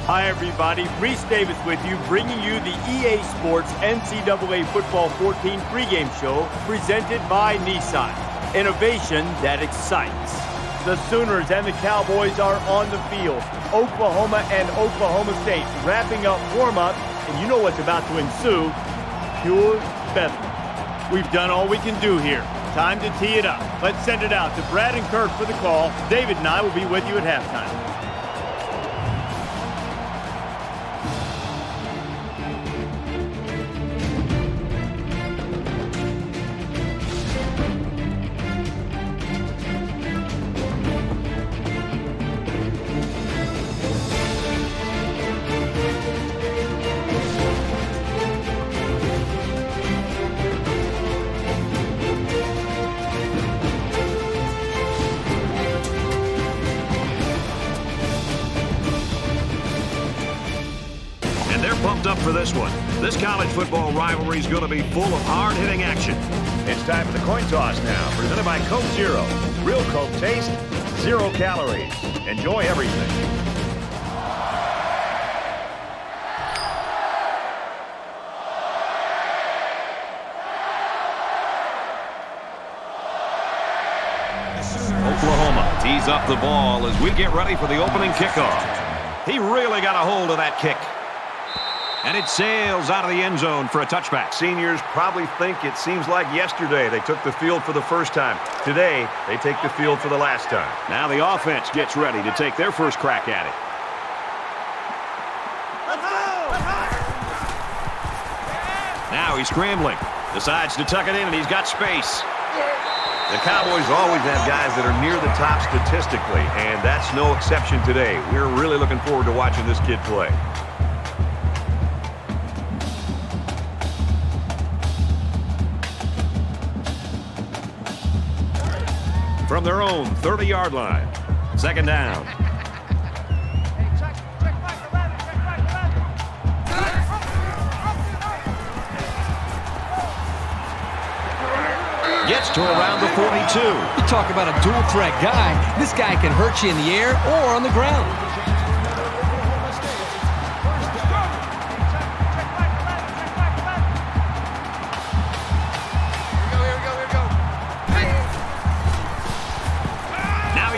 Hi, everybody. Reese Davis with you, bringing you the EA Sports NCAA Football 14 pregame show presented by Nissan. Innovation that excites. The Sooners and the Cowboys are on the field. Oklahoma and Oklahoma State wrapping up warm-up, and you know what's about to ensue. Pure bedlam. We've done all we can do here. Time to tee it up. Let's send it out to Brad and Kirk for the call. David and I will be with you at halftime. Pumped up for this one. This college football rivalry is going to be full of hard-hitting action. It's time for the coin toss now, presented by Coke Zero. Real Coke taste, 0 calories. Enjoy everything. Oklahoma tees up the ball as we get ready for the opening kickoff. He really got a hold of that kick. And it sails out of the end zone for a touchback. Seniors probably think it seems like yesterday they took the field for the first time. Today, they take the field for the last time. Now the offense gets ready to take their first crack at it. Now he's scrambling. Decides to tuck it in, and he's got space. The Cowboys always have guys that are near the top statistically, and that's no exception today. We're really looking forward to watching this kid play. From their own 30-yard line. Second down. Gets to around the 42. You talk about a dual-threat guy. This guy can hurt you in the air or on the ground.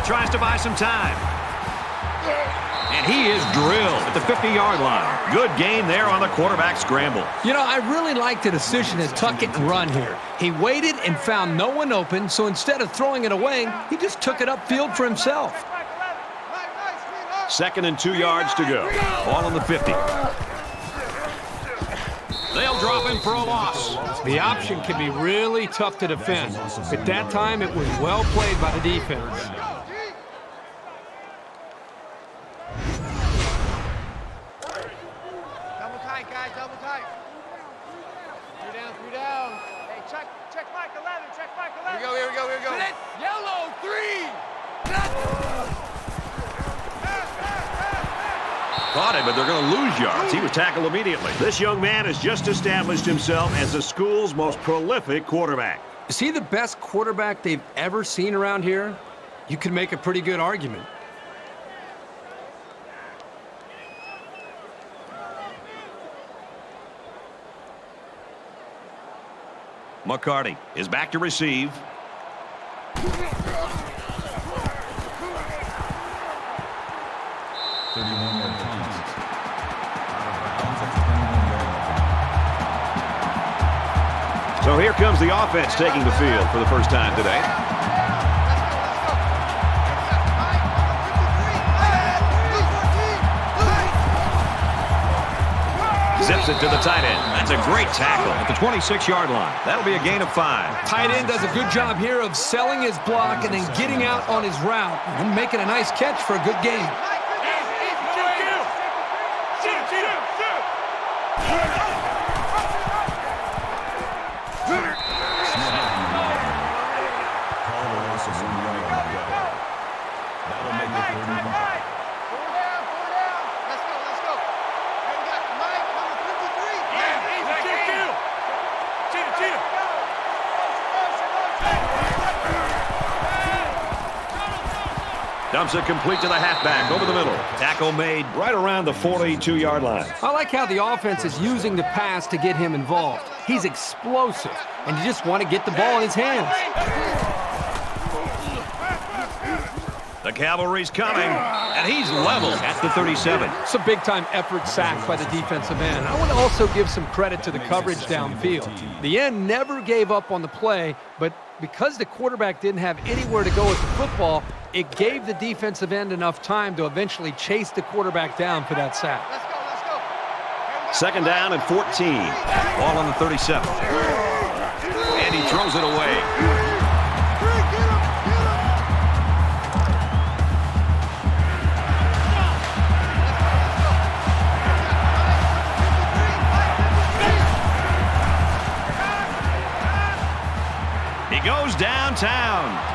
Tries to buy some time. And he is drilled at the 50-yard line. Good gain there on the quarterback scramble. You know, I really like the decision to tuck it and run here. He waited and found no one open, so instead of throwing it away, he just took it upfield for himself. 2nd and 2 yards to go. Ball on the 50. They'll drop him for a loss. The option can be really tough to defend. At that time, it was well played by the defense. Caught him, but they're going to lose yards. He was tackled immediately. This young man has just established himself as the school's most prolific quarterback. Is he the best quarterback they've ever seen around here? You could make a pretty good argument. McCarty is back to receive. So here comes the offense taking the field for the first time today. Zips it to the tight end. That's a great tackle at the 26-yard line. That'll be a gain of 5. Tight end does a good job here of selling his block and then getting out on his route and making a nice catch for a good gain. Dumps it complete to the halfback over the middle. Tackle made right around the 42-yard line. I like how the offense is using the pass to get him involved. He's explosive, and you just want to get the ball in his hands. The cavalry's coming, and he's level at the 37. It's a big-time effort sack by the defensive end. I want to also give some credit to the coverage downfield. The end never gave up on the play, but because the quarterback didn't have anywhere to go with the football, it gave the defensive end enough time to eventually chase the quarterback down for that sack. Second down and 14. Ball on the 37. And he throws it away. He goes downtown.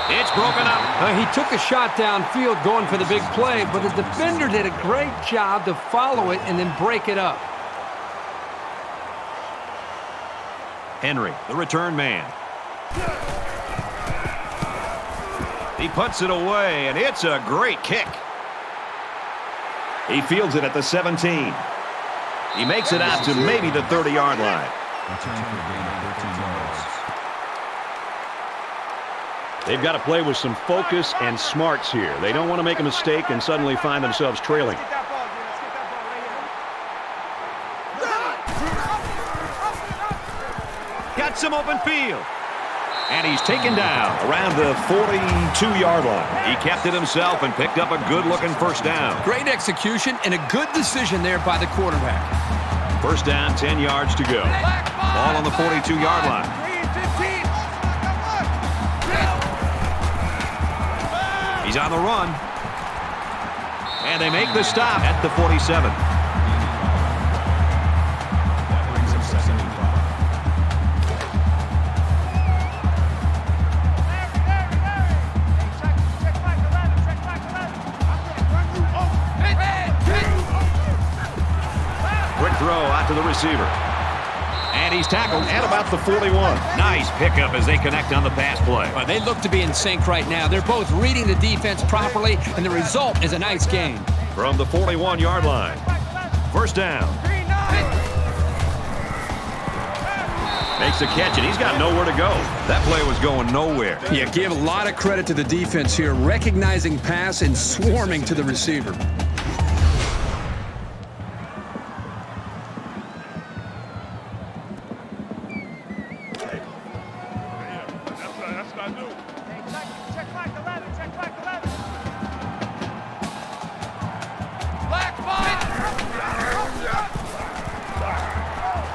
It's broken up. He took a shot downfield going for the big play, but the defender did a great job to follow it and then break it up. Henry, the return man. He puts it away, and it's a great kick. He fields it at the 17. He makes it out to maybe the 30-yard line. They've got to play with some focus and smarts here. They don't want to make a mistake and suddenly find themselves trailing. Got some open field. And he's taken down around the 42-yard line. He kept it himself and picked up a good-looking first down. Great execution and a good decision there by the quarterback. First down, 10 yards to go. Ball on the 42-yard line. He's on the run. And they make the stop at the 47. Quick throw out to the receiver. And he's tackled at about the 41. Nice pickup as they connect on the pass play. Well, they look to be in sync right now. They're both reading the defense properly, and the result is a nice game. From the 41-yard line. First down. Makes the catch, and he's got nowhere to go. That play was going nowhere. Yeah, give a lot of credit to the defense here, recognizing pass and swarming to the receiver.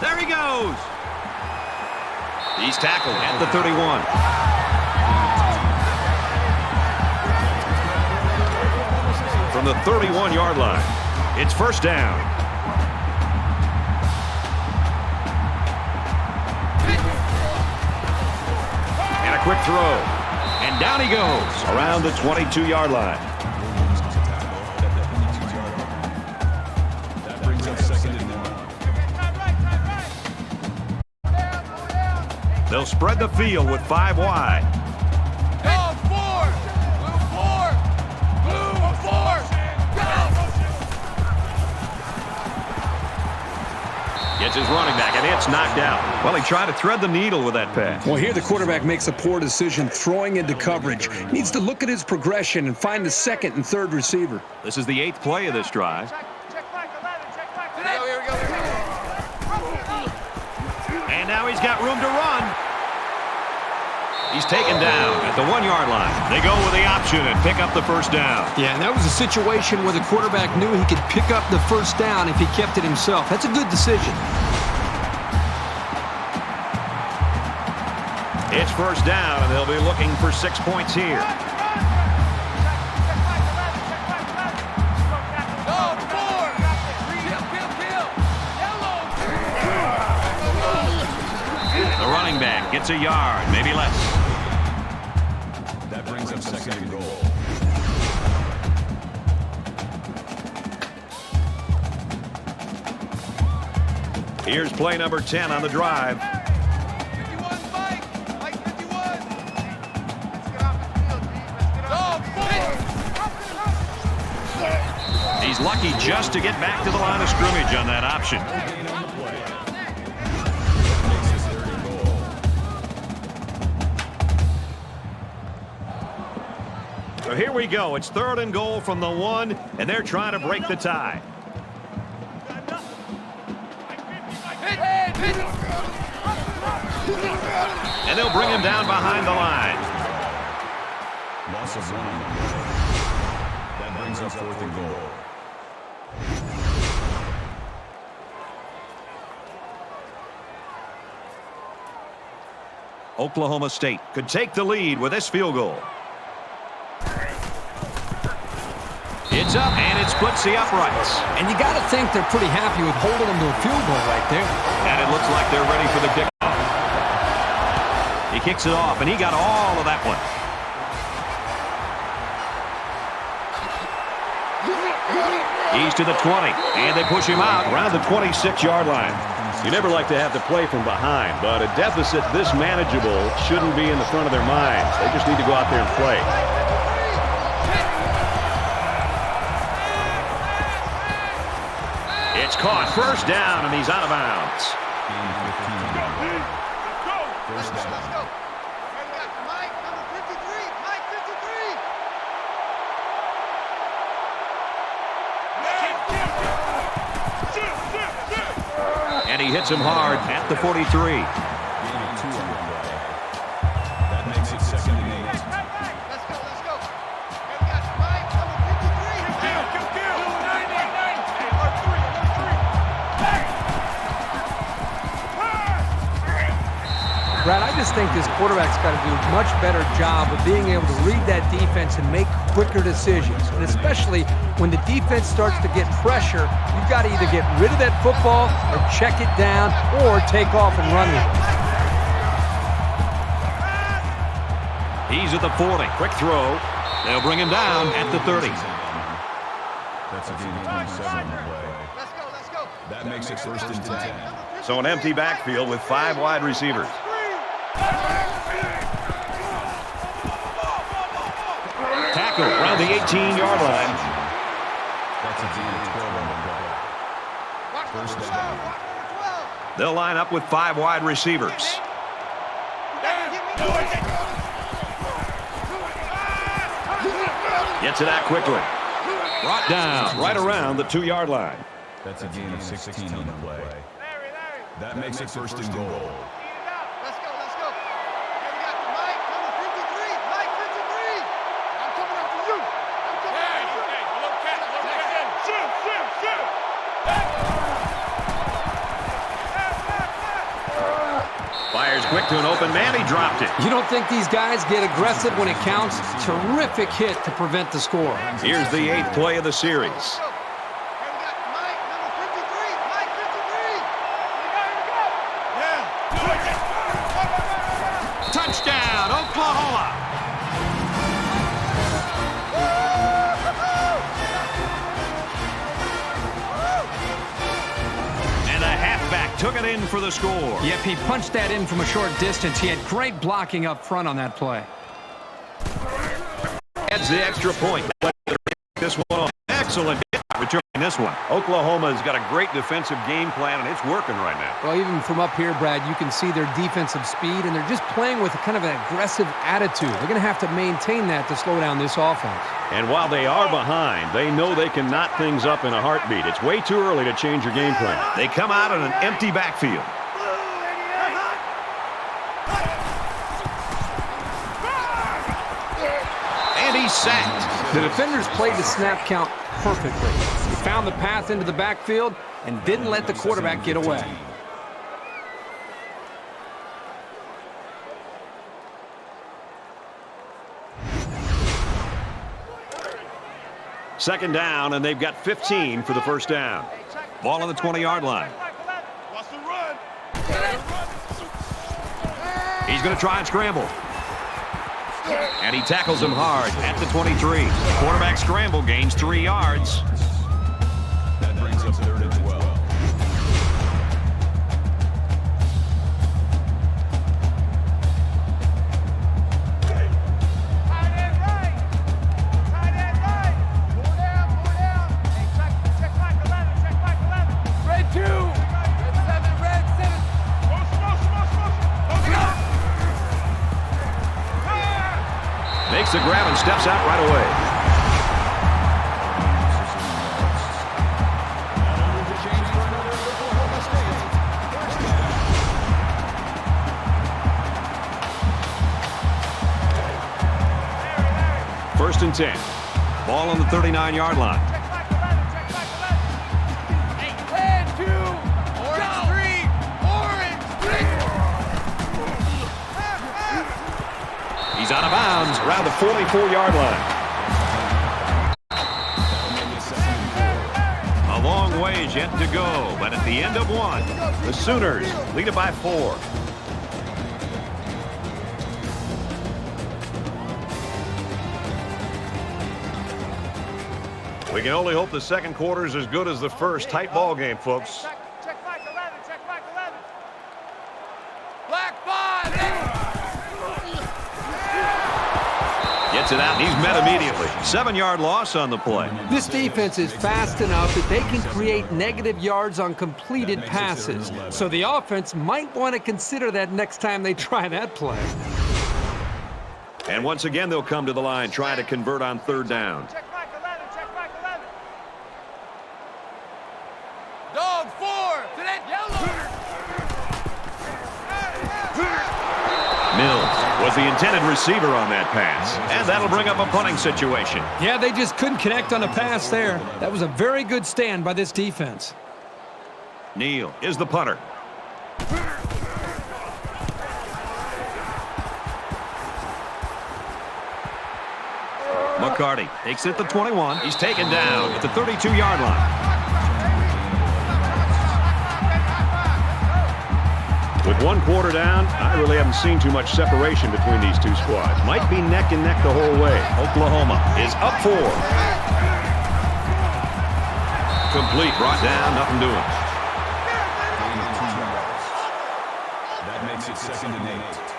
There he goes. He's tackled at the 31. From the 31-yard line, it's first down. And a quick throw. And down he goes around the 22-yard line. They'll spread the field with 5 wide. Go, 4! Blue 4! Blue 4! Go! Gets his running back, and it's knocked out. Well, he tried to thread the needle with that pass. Well, here the quarterback makes a poor decision throwing into coverage. He needs to look at his progression and find the second and third receiver. This is the 8th play of this drive. Check back 11, check back 11. Here we go, here we go. And now he's got room to run. He's taken down at the 1-yard line. They go with the option and pick up the first down. Yeah, and that was a situation where the quarterback knew he could pick up the first down if he kept it himself. That's a good decision. It's first down, and they'll be looking for 6 points here. Go, 4! Kill. Yellow! The running back gets a yard, maybe less. That brings up second and goal. Here's play number 10 on the drive. 51, Mike! Mike, 51! Let's get off the field, G. Let's get off the field. He's lucky just to get back to the line of scrimmage on that option. So here we go. It's 3rd and goal from the 1, and they're trying to break the tie. And they'll bring him down behind the line. Loss of 1 on the play. That brings up 4th and goal. Oklahoma State could take the lead with this field goal. It's up, and it splits the uprights. And you got to think they're pretty happy with holding them to a field goal right there. And it looks like they're ready for the kickoff. He kicks it off, and he got all of that one. He's to the 20, and they push him out around the 26-yard line. You never like to have to play from behind, but a deficit this manageable shouldn't be in the front of their minds. They just need to go out there and play. It's caught. First down, and he's out of bounds. First down. Let's go. Hey, we got Mike, number 53. Mike 53. And he hits him hard at the 43. That makes it 2nd and 8. Let's go, let's go. Hey, we got Mike, number 53. Kill. Brad, I just think this quarterback's got to do a much better job of being able to read that defense and make quicker decisions. And especially when the defense starts to get pressure, you've got to either get rid of that football or check it down or take off and run with it. He's at the 40. Quick throw. They'll bring him down at the 30. That's a gain of 27 on the play. Let's go. That makes it 1st and 10. So an empty backfield with 5 wide receivers. Tackle around the 18-yard line. That's a gain of 12 on the play. First down. They'll line up with 5 wide receivers. Gets it out quickly. Brought down right around the 2-yard line. That's a gain of 16 on the play. That makes it 1st and goal. Let's go. Hey, we got Mike, number 53. Mike 53. I'm coming after you. Look cat. Shoot. Fires quick to an open man. He dropped it. You don't think these guys get aggressive when it counts? Terrific hit to prevent the score. Here's the 8th play of the series. Hey, we got Mike, number 53. Mike 53. Touchdown, Oklahoma. And the halfback took it in for the score. Yep, he punched that in from a short distance. He had great blocking up front on that play. Adds the extra point. This one off. Excellent hit returning this one. Oklahoma's got a great defensive game plan, and it's working right now. Well, even from up here, Brad, you can see their defensive speed, and they're just playing with kind of an aggressive attitude. They're going to have to maintain that to slow down this offense. And while they are behind, they know they can knot things up in a heartbeat. It's way too early to change your game plan. They come out in an empty backfield. And he's sacked. The defenders played the snap count perfectly. He found the path into the backfield and didn't let the quarterback get away. Second down, and they've got 15 for the first down. Ball on the 20-yard line. Watch the run. He's going to try and scramble. And he tackles him hard at the 23. Quarterback scramble gains 3 yards. That brings up 3rd and 12. Tight end right. Pull down. Hey, check steps out right away. First and 10. Ball on the 39-yard line. He's out of bounds around the 44-yard line. A long ways yet to go, but at the end of one, the Sooners lead it by 4. We can only hope the second quarter is as good as the first. Tight ball game, folks. Check back 11, check back 11. Black 5. Gets it out, and he's met immediately. 7-yard loss on the play. This defense is fast enough that they can create negative yards on completed passes. So the offense might want to consider that next time they try that play. And once again, they'll come to the line, trying to convert on third down. Check back 11, check back 11. Dog 4 to that yellow. Mills was the intended receiver on that pass. And that'll bring up a punting situation. Yeah, they just couldn't connect on a pass there. That was a very good stand by this defense. Neal is the punter. McCarty takes it at the 21. He's taken down at the 32-yard line. With one quarter down, I really haven't seen too much separation between these two squads. Might be neck and neck the whole way. Oklahoma is up 4. Complete, brought down, nothing doing. That makes it 2nd and 8.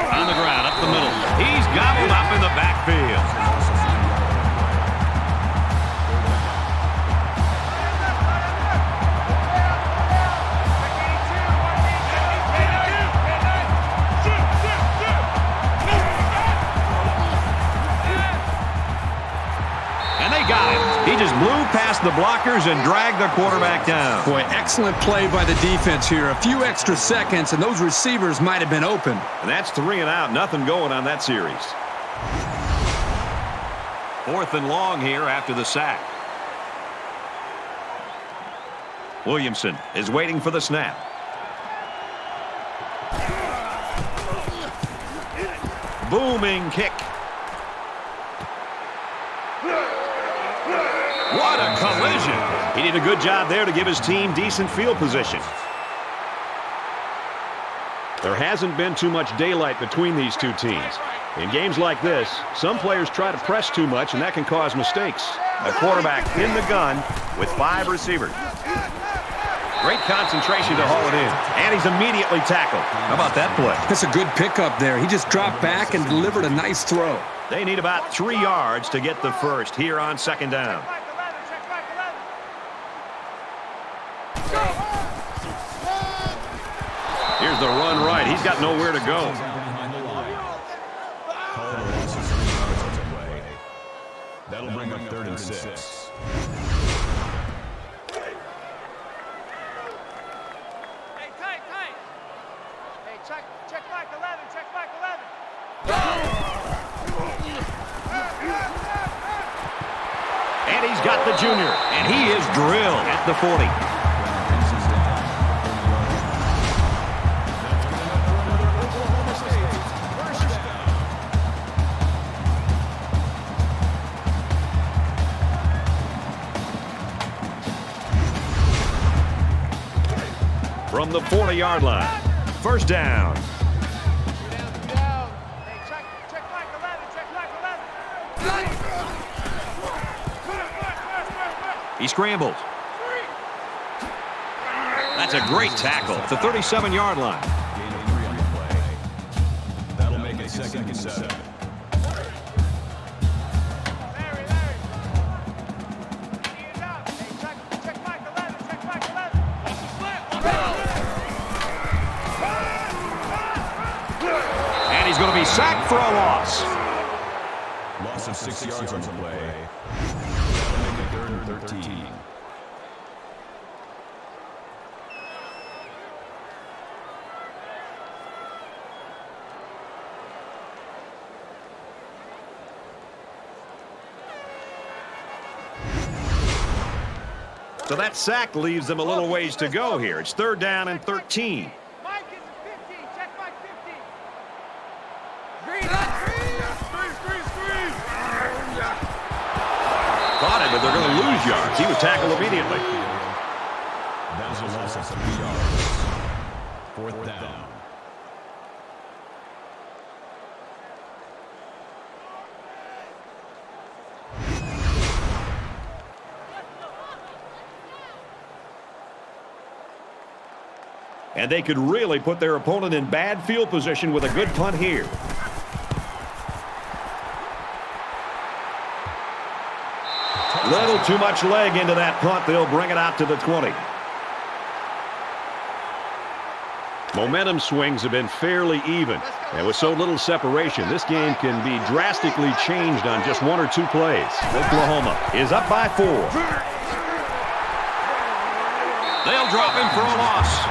On the ground, up the middle. He's gobbled up in the backfield. And they got him. He just blew past the blockers and dragged the quarterback down. Boy, excellent play by the defense here. A few extra seconds, and those receivers might have been open. And that's 3 and out. Nothing going on that series. 4th and long here after the sack. Williamson is waiting for the snap. Booming kick. What a collision. He did a good job there to give his team decent field position. There hasn't been too much daylight between these two teams. In games like this, some players try to press too much, and that can cause mistakes. A quarterback in the gun with 5 receivers. Great concentration to haul it in. And he's immediately tackled. How about that play? That's a good pickup there. He just dropped back and delivered a nice throw. They need about 3 yards to get the first here on 2nd down. Here's the run right. He's got nowhere to go. Call the loss of 3 yards away. That'll bring up 3rd and 6. Hey, tight. Hey, check back 11, check back 11. And he's got the junior. And he is drilled at the 40. From the 40-yard line. First down. Down. Hey, check back 11, check back 11. He scrambles. That's a great tackle at the 37-yard line. Gain of 3 on the play. That'll make it 2nd and 7. Check back 11, check back 11. going to be sacked for a loss. Loss of 6 yards on the play. That'll make it 3rd and 13. So that sack leaves them a little ways to go here. It's 3rd down and 13. Mike is 15. Check Mike 15. Screen. Caught him, but they're going to lose yards. He was tackled immediately. That was a loss of 3 yards. 4th down. And they could really put their opponent in bad field position with a good punt here. Little too much leg into that punt. They'll bring it out to the 20. Momentum swings have been fairly even. And with so little separation, this game can be drastically changed on just 1 or 2 plays. Oklahoma is up by 4. They'll drop him for a loss.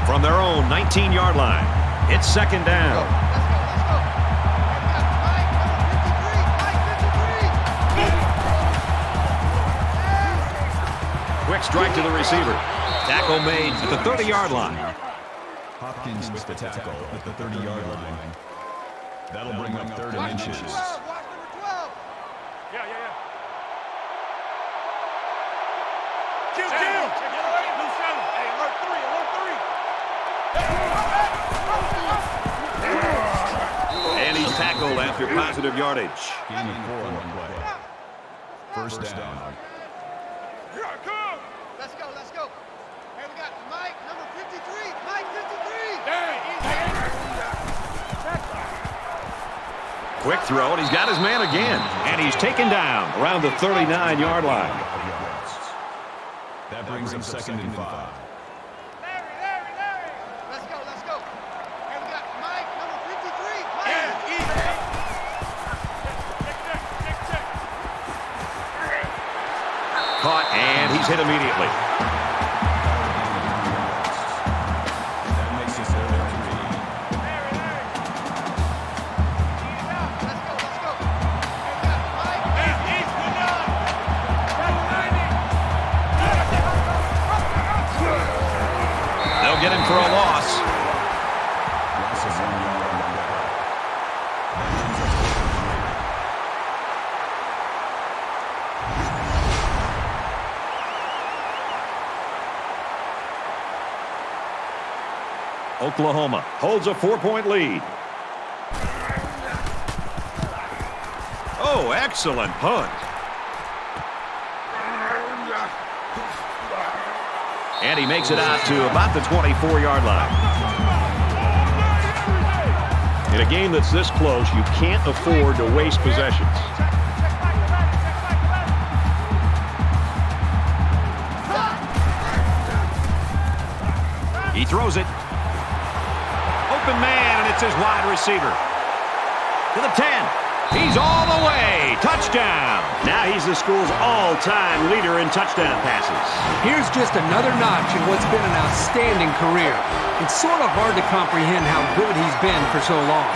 From their own 19-yard line, it's 2nd down. Let's go. Mike, number 53. Quick strike to the receiver. Tackle made at the 30-yard line. Hopkins with the tackle at the 30-yard line. That'll bring up 3rd and inches. Watch number 12. Yeah. Kill. Hey, alert 3. And he's tackled after positive yardage. Gain of 4 on the play. 1st down. Here I come. Let's go. Hey, we got Mike, number 53. Mike 53. Quick throw, and he's got his man again. And he's taken down around the 39-yard line. That brings up 2nd and 5. Larry. Let's go. Hey, we got Mike, number 53. Mike. Caught, and he's hit immediately. That makes it 3rd and 3. Let's go. Hey, we got Mike. He's good job. They'll get him for a loss. Loss of 1 yard on the play. That brings us 4th and 3. Oklahoma holds a 4-point lead. Oh, excellent punt. And he makes it out to about the 24-yard line. In a game that's this close, you can't afford to waste possessions. He throws it. Open man, and it's his wide receiver. To the 10. He's all the way. Touchdown. Now he's the school's all-time leader in touchdown passes. Here's just another notch in what's been an outstanding career. It's sort of hard to comprehend how good he's been for so long.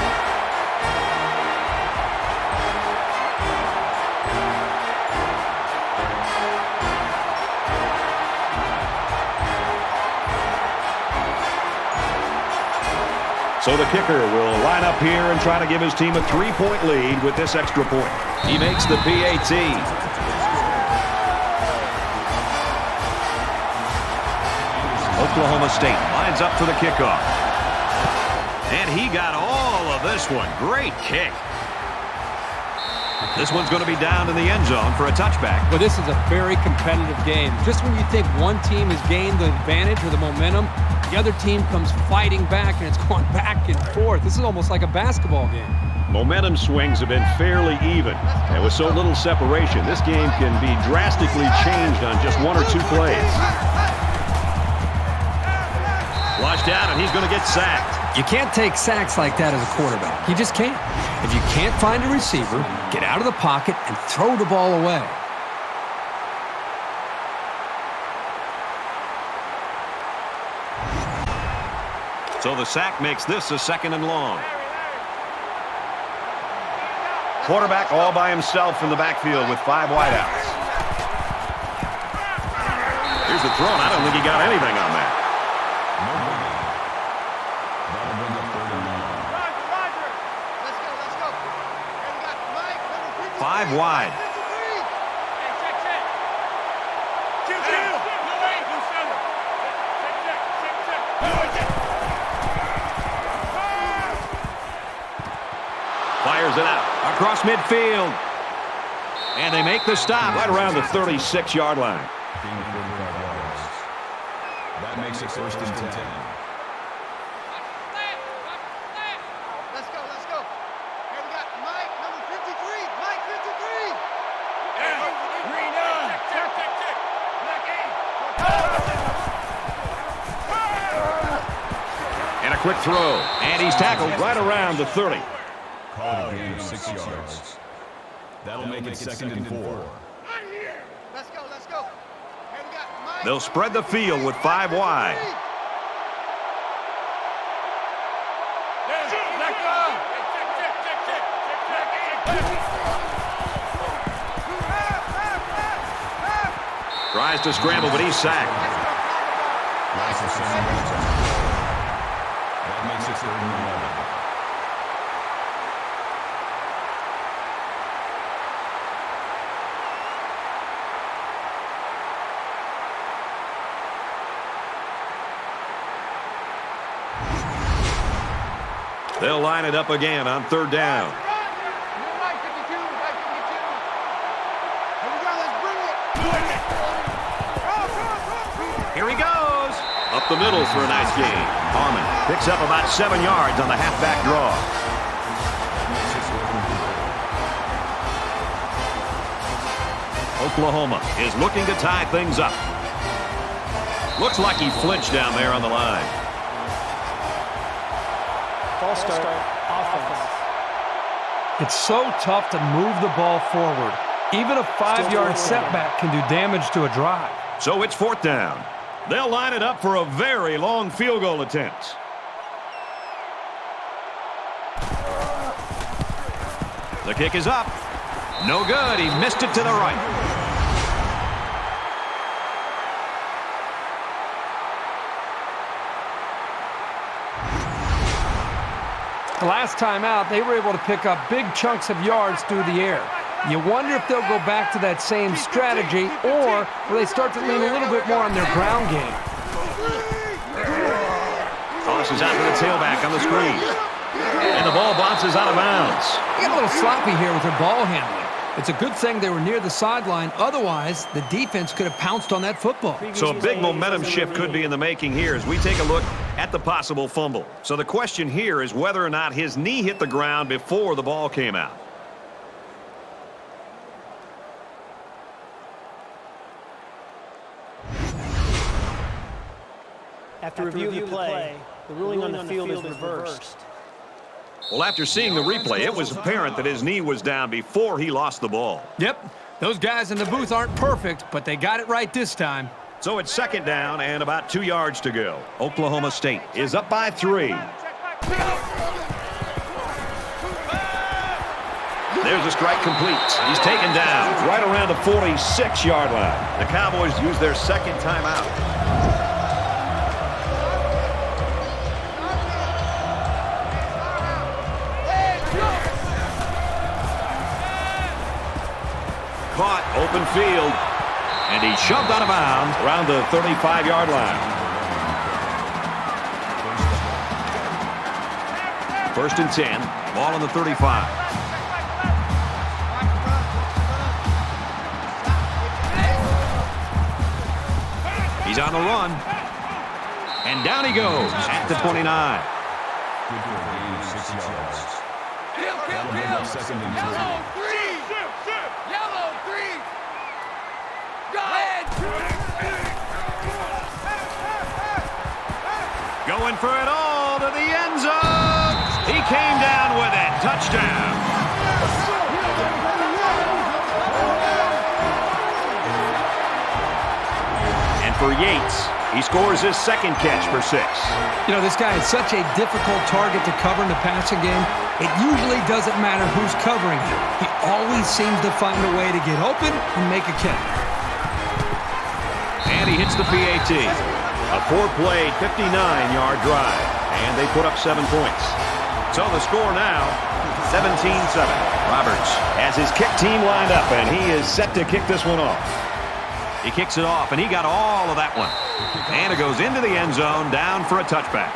So the kicker will line up here and try to give his team a 3-point lead with this extra point. He makes the PAT. Oklahoma State lines up for the kickoff. And he got all of this one. Great kick. This one's going to be down in the end zone for a touchback. Well, this is a very competitive game. Just when you think one team has gained the advantage or the momentum, the other team comes fighting back, and it's going back and forth. This is almost like a basketball game. Momentum swings have been fairly even. And with so little separation, this game can be drastically changed on just one or two plays. Flushed out, and he's going to get sacked. You can't take sacks like that as a quarterback. You just can't. If you can't find a receiver, get out of the pocket and throw the ball away. So the sack makes this a 2nd and long. Quarterback all by himself in the backfield with 5 wideouts. Here's the throw, and I don't think he got anything on that. That'll bring up 3rd and 9. 5 wide. Fires it out across midfield. And they make the stop right around the 36-yard line. Gain of 45 yards. That makes it 1st and 10. Let's go, let's go. Here we got Mike, number 53. Mike 53. Green on. Check, check, check. Black And a quick throw. And he's tackled right around the 30. Call it a gain of 6 yards. That'll make it 2nd and 4. Let's go, let's go. Here we got Mike. They'll spread the field with 5 wide. Tries to scramble, but he's sacked. Loss of 7 yards. That makes it 3rd and 11. They'll line it up again on 3rd down. Mike 52, Mike 52. Here we go, let's bring it. Here he goes. Up the middle for a nice gain. Harmon picks up about 7 yards on the halfback draw. Oklahoma is looking to tie things up. Looks like he flinched down there on the line. False start, offense. It's so tough to move the ball forward. Even a 5-yard setback can do damage to a drive. So it's 4th down. They'll line it up for a very long field goal attempt. The kick is up. No good. He missed it to the right. The last time out, they were able to pick up big chunks of yards through the air. You wonder if they'll go back to that same strategy, or will they start to lean a little bit more on their ground game? Tosses out to the tailback on the screen. And the ball bounces out of bounds. They got a little sloppy here with their ball handling. It's a good thing they were near the sideline. Otherwise, the defense could have pounced on that football. So a big momentum shift could be in the making here as we take a look at the possible fumble. So the question here is whether or not his knee hit the ground before the ball came out. After reviewing the play, the ruling on the field is reversed. Well, after seeing the replay, it was apparent that his knee was down before he lost the ball. Yep, those guys in the booth aren't perfect, but they got it right this time. So it's 2nd down and about 2 yards to go. Oklahoma State is up by 3. There's a strike complete. He's taken down right around the 46-yard line. The Cowboys use their 2nd timeout. Caught, open field, and he shoved out of bounds around the 35-yard line. 1st and 10, ball on the 35. He's on the run, and down he goes at the 29. Good for a gain of 6 yards. That'll bring up second and 3. Yellow 3. Yellow 3. Go ahead. Going for it all to the end zone. He came down with it. Touchdown. And for Yates, he scores his second catch for 6. You know, this guy is such a difficult target to cover in the passing game. It usually doesn't matter who's covering him. He always seems to find a way to get open and make a catch. And he hits the PAT. A 4-play, 59-yard drive. And they put up 7 points. So the score now, 17-7. Roberts has his kick team lined up, and he is set to kick this one off. He kicks it off, and he got all of that one. And it goes into the end zone, down for a touchback.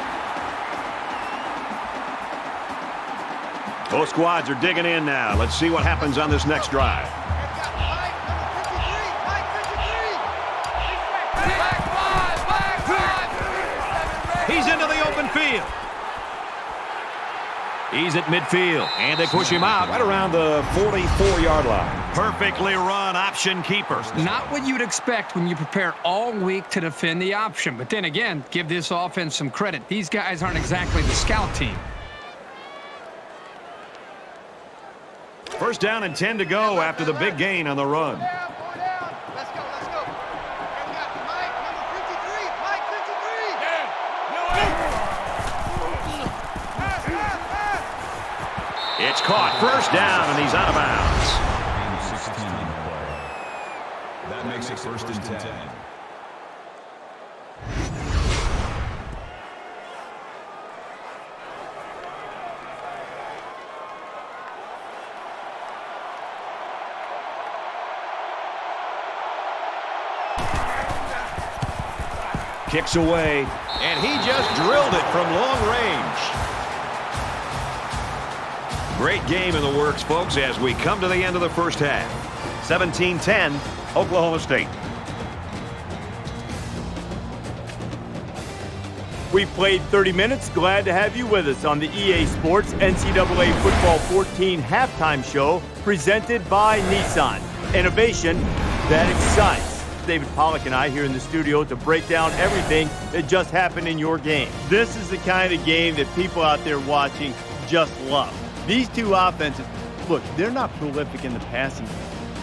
Both squads are digging in now. Let's see what happens on this next drive. He's into the open field. He's at midfield, and they push him out right around the 44-yard line. Perfectly run option keeper. Not what you'd expect when you prepare all week to defend the option. But then again, give this offense some credit. These guys aren't exactly the scout team. First down and 10 to go after the big gain on the run. Let's go. Here we got Mike, number 53. Mike 53. It's caught. First down, and he's out of bounds. 16 on the play. That makes it first and 10. Kicks away, and he just drilled it from long range. Great game in the works, folks, as we come to the end of the first half. 17-10, Oklahoma State. We played 30 minutes. Glad to have you with us on the EA Sports NCAA Football 14 halftime show presented by Nissan. Innovation that excites. David Pollack and I here in the studio to break down everything that just happened in your game. This is the kind of game that people out there watching just love. These two offenses, look, they're not prolific in the passing game.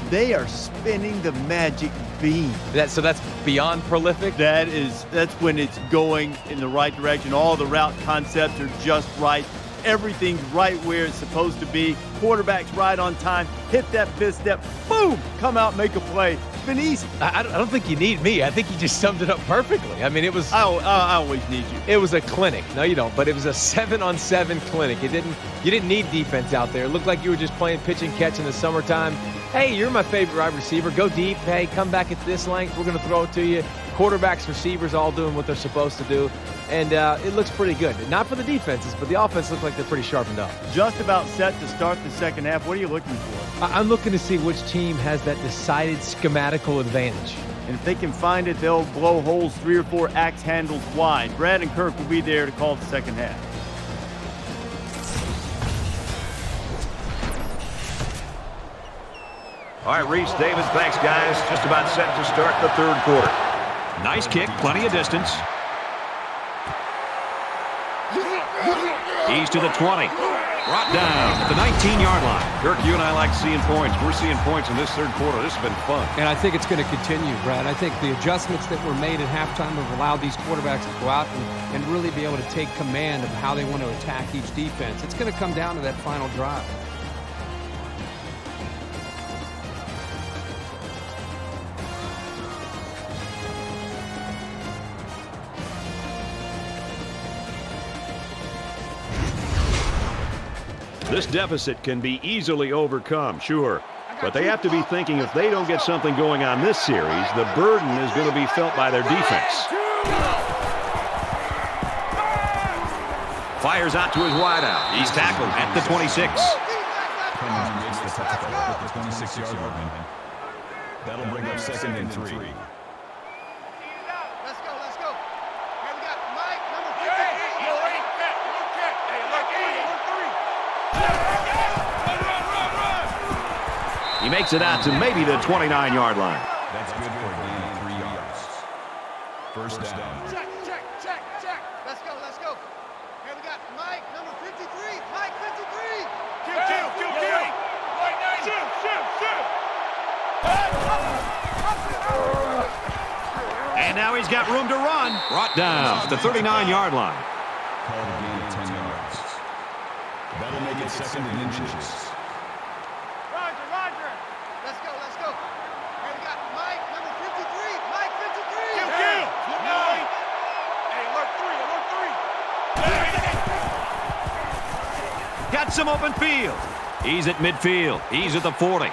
They are spinning the magic beam. So that's beyond prolific? That's when it's going in the right direction. All the route concepts are just right. Everything's right where it's supposed to be. Quarterback's right on time. Hit that fifth step. Boom! Come out, make a play. It's been easy. I don't think you need me. I think you just summed it up perfectly. I mean, it was... I always need you. It was a clinic. No, you don't. But it was a 7-on-7 clinic. You didn't need defense out there. It looked like you were just playing pitch and catch in the summertime. Hey, you're my favorite wide receiver. Go deep. Hey, come back at this length. We're going to throw it to you. Quarterbacks, receivers, all doing what they're supposed to do. And it looks pretty good. Not for the defenses, but the offense looks like they're pretty sharpened up. Just about set to start the second half. What are you looking for? I'm looking to see which team has that decided schematical advantage. And if they can find it, they'll blow holes 3 or 4 axe handles wide. Brad and Kirk will be there to call the second half. All right, Reese, David, thanks, guys. Just about set to start the third quarter. Nice kick, plenty of distance. He's to the 20. Brought down at the 19-yard line. Kirk, you and I like seeing points. We're seeing points in this third quarter. This has been fun. And I think it's going to continue, Brad. I think the adjustments that were made at halftime have allowed these quarterbacks to go out and really be able to take command of how they want to attack each defense. It's going to come down to that final drive. This deficit can be easily overcome, sure. But they have to be thinking if they don't get something going on this series, the burden is going to be felt by their defense. Fires out to his wideout. He's tackled at the 26. Penman makes the tackle at the 26-yard line. That'll bring up second and 3. Let's go. Here we got Mike, number 53. He makes it out to maybe the 29-yard line. That's good for a gain of 3 yards. First down. Check, check, check, check. Let's go, let's go. Here we got Mike, number 53. Mike, 53. Kill, kill, kill, kill. White nine. Shift, shift, shift. And now he's got room to run. Brought down to the 39-yard line. Called a gain of 10 yards. That'll make it second and inches. Roger, roger. Let's go, let's go. Here we got Mike, number 53. Mike, 53. Kill, kill. Nine. Hey, alert 3, alert 3. Got some open field. He's at midfield. He's at the 40.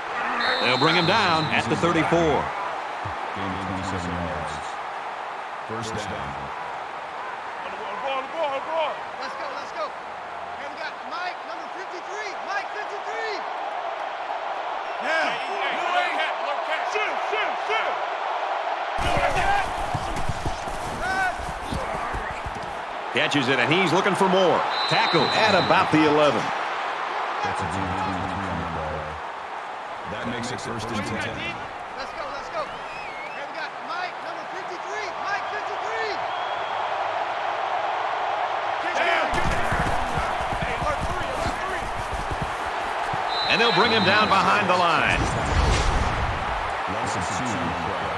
They'll bring him down at the 34. Gain of 27 yards. First down. Let's go, let's go. Here we got Mike, number 53. Mike, 53. Yeah. Shift, shift, shift. Catches it, and he's looking for more. Tackled at about the 11. That's a gain of 3 on the ball. That makes it first and 10. Let's go, let's go. Here we got Mike, number 53. Mike, 53. Hey, alert 3, alert 3. And they'll bring him down behind the line. Loss of 2 on the play.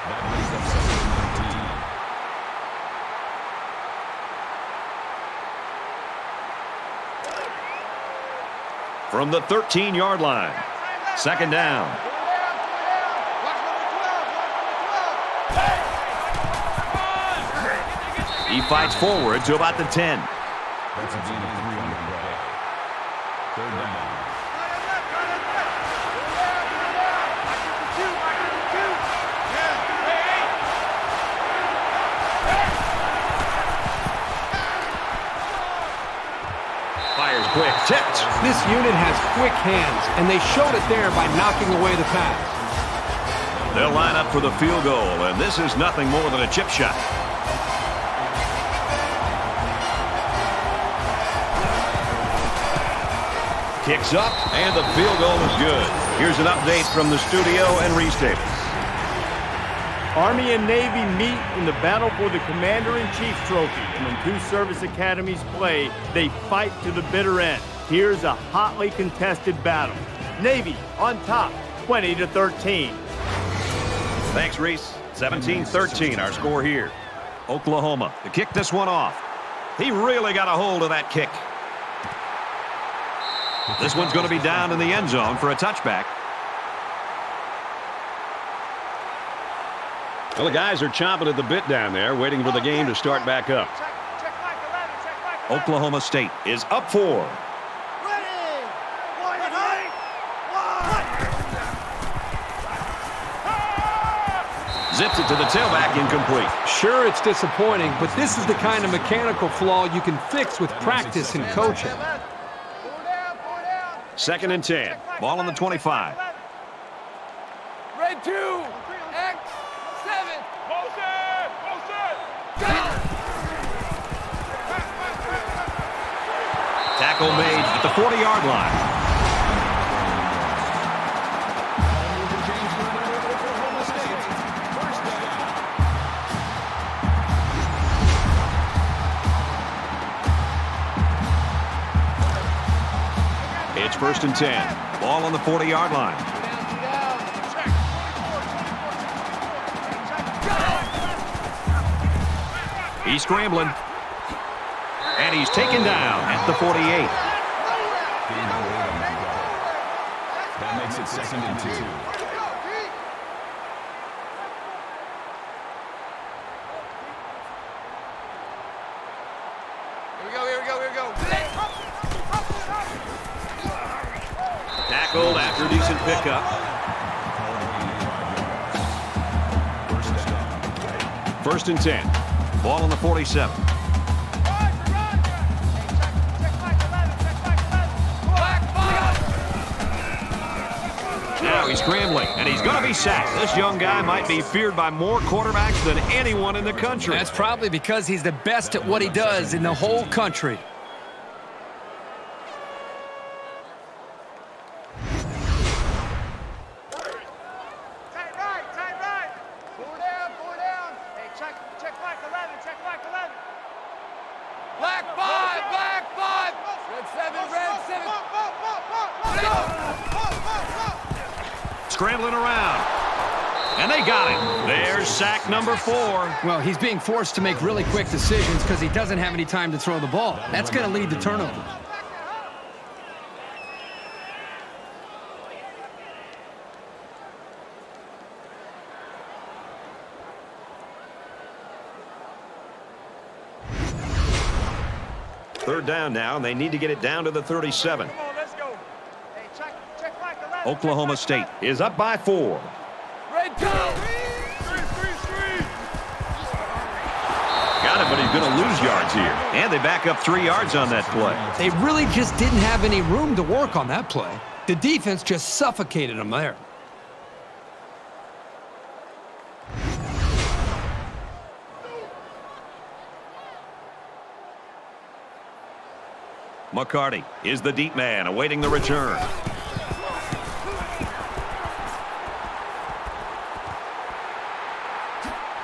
That brings up second and 19. From the 13-yard line. Second down. Watch number 12. He fights forward to about the 10. That's a gain of 3 on the play. Third down. Fires quick. Tipped. This unit has quick hands, and they showed it there by knocking away the pass. They'll line up for the field goal, and this is nothing more than a chip shot. Kicks up, and the field goal is good. Here's an update from the studio and Reese Davis. Army and Navy meet in the battle for the Commander-in-Chief's trophy. And when two service academies play, they fight to the bitter end. Here's a hotly contested battle. Navy on top, 20-13. Thanks, Reese. 17-13, our score here. Oklahoma to kick this one off. He really got a hold of that kick. This one's going to be down in the end zone for a touchback. Well, the guys are chomping at the bit down there, waiting for the game to start back up. Check Mike 11, check Mike 11. Oklahoma State Is up 4. Ready. One, height. Zips it to the tailback, incomplete. Sure, it's disappointing, but this is the kind of mechanical flaw you can fix with practice and coaching. Pull down, pull down. Second and 10. Ball on the 25. Red 2. X 7. Motion, motion. Tackle made at the 40-yard line. It's first and 10. Ball on the 40-yard line. He's scrambling. And he's taken down at the 48. Gain of 8 on the play. That makes it second and 2. Tackled after a decent pickup. First and 10. Ball on the 47. Now he's scrambling, and he's going to be sacked. This young guy might be feared by more quarterbacks than anyone in the country. That's probably because he's the best at what he does in the whole country. Scrambling around. And they got him. There's sack number 4. Well, he's being forced to make really quick decisions because he doesn't have any time to throw the ball. That's going to lead to turnovers. Third down now, and they need to get it down to the 37. Come on, let's go. Hey, check back the left. Oklahoma State is up by 4. Red go. Got it, but he's going to lose yards here. And they back up 3 yards on that play. They really just didn't have any room to work on that play. The defense just suffocated them there. McCarty is the deep man awaiting the return.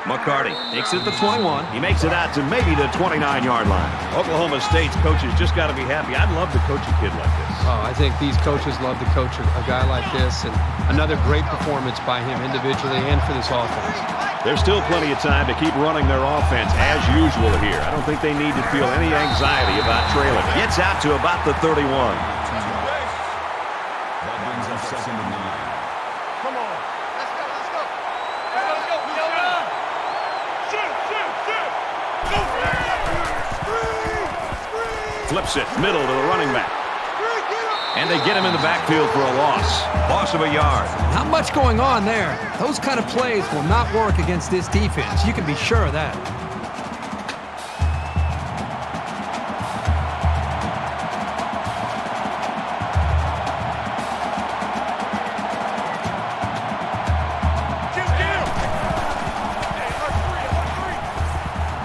McCarty takes it to 21. He makes it out to maybe the 29-yard line. Oklahoma State's coaches just got to be happy. I'd love to coach a kid like this. Oh, I think these coaches love to coach a guy like this, and another great performance by him individually and for this offense. There's still plenty of time to keep running their offense as usual here. I don't think they need to feel any anxiety about trailing. Gets out to about the 31. That brings up 2nd and 9. Come on. Let's go. Let's go. Flips it, middle to the running back. And they get him in the backfield for a loss. Loss of a yard. Not much going on there. Those kind of plays will not work against this defense. You can be sure of that.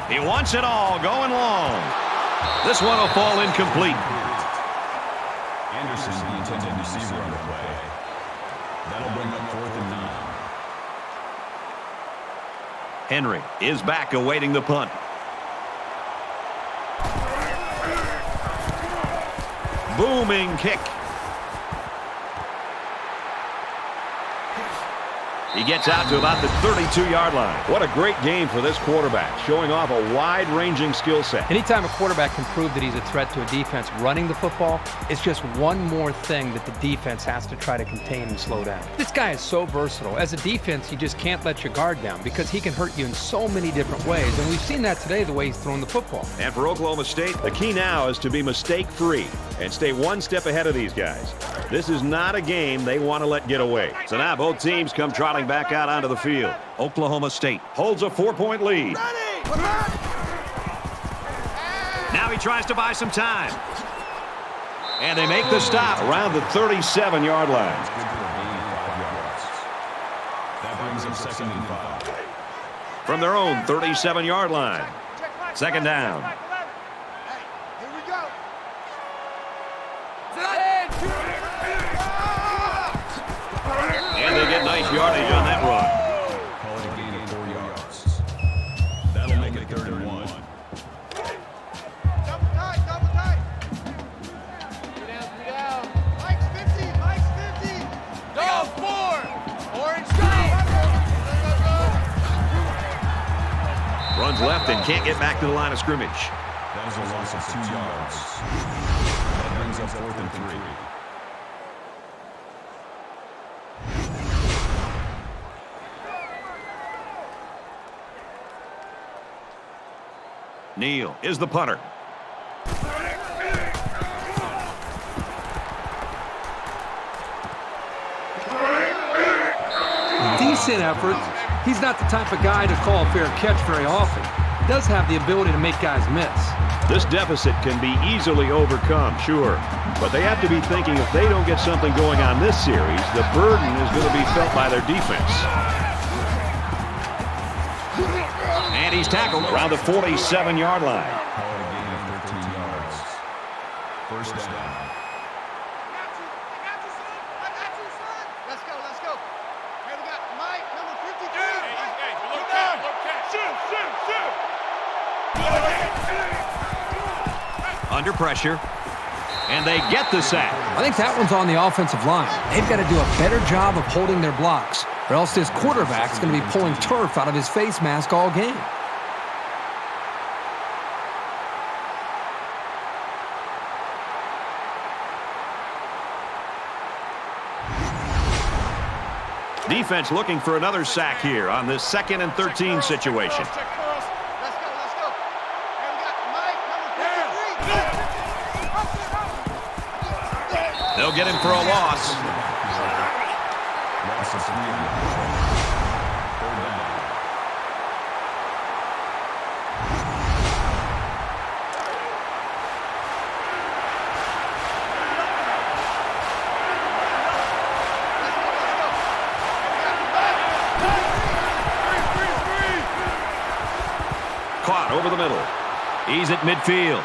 He wants it all going long. This one will fall incomplete. Anderson, the intended receiver on the play. That'll bring up 4th and 9. Henry is back awaiting the punt. Booming kick. He gets out to about the 32-yard line. What a great game for this quarterback, showing off a wide-ranging skill set. Anytime a quarterback can prove that he's a threat to a defense running the football, it's just one more thing that the defense has to try to contain and slow down. This guy is so versatile. As a defense, you just can't let your guard down because he can hurt you in so many different ways, and we've seen that today the way he's thrown the football. And for Oklahoma State, the key now is to be mistake-free and stay one step ahead of these guys. This is not a game they want to let get away. So now both teams come trotting back out onto the field. Oklahoma State Holds a 4-point lead. Now he tries to buy some time. And they make the stop. Around the 37-yard line. Good for a gain of 5 yards. That brings up 2nd and 5. From their own 37-yard line. Second down. Hey, here we go. And they get nice yardage on that run. Call it a gain of 4 yards. That'll make it 3rd and 1. Double tight. Get down. Mike's 50. Go, 4. Orange, go. Runs left and can't get back to the line of scrimmage. That is a loss of 2 yards. That brings up 4th and 3. Neal is the punter. Decent effort. He's not the type of guy to call a fair catch very often. He does have the ability to make guys miss. This deficit can be easily overcome, sure. But they have to be thinking if they don't get something going on this series, the burden is going to be felt by their defense. And he's tackled around the 47-yard line. Call it a gain of 13 yards. First down. Let's go. Here we got Mike, number 53. Under pressure. And they get the sack. I think that one's on the offensive line. They've got to do a better job of holding their blocks, or else this quarterback's going to be pulling turf out of his face mask all game. Defense looking for another sack here on this 2nd and 13 situation. Let's go. And we got Mike, number 53. They'll get him for a loss. Loss of 3 on the play. 3rd down. Caught over the middle. He's at midfield.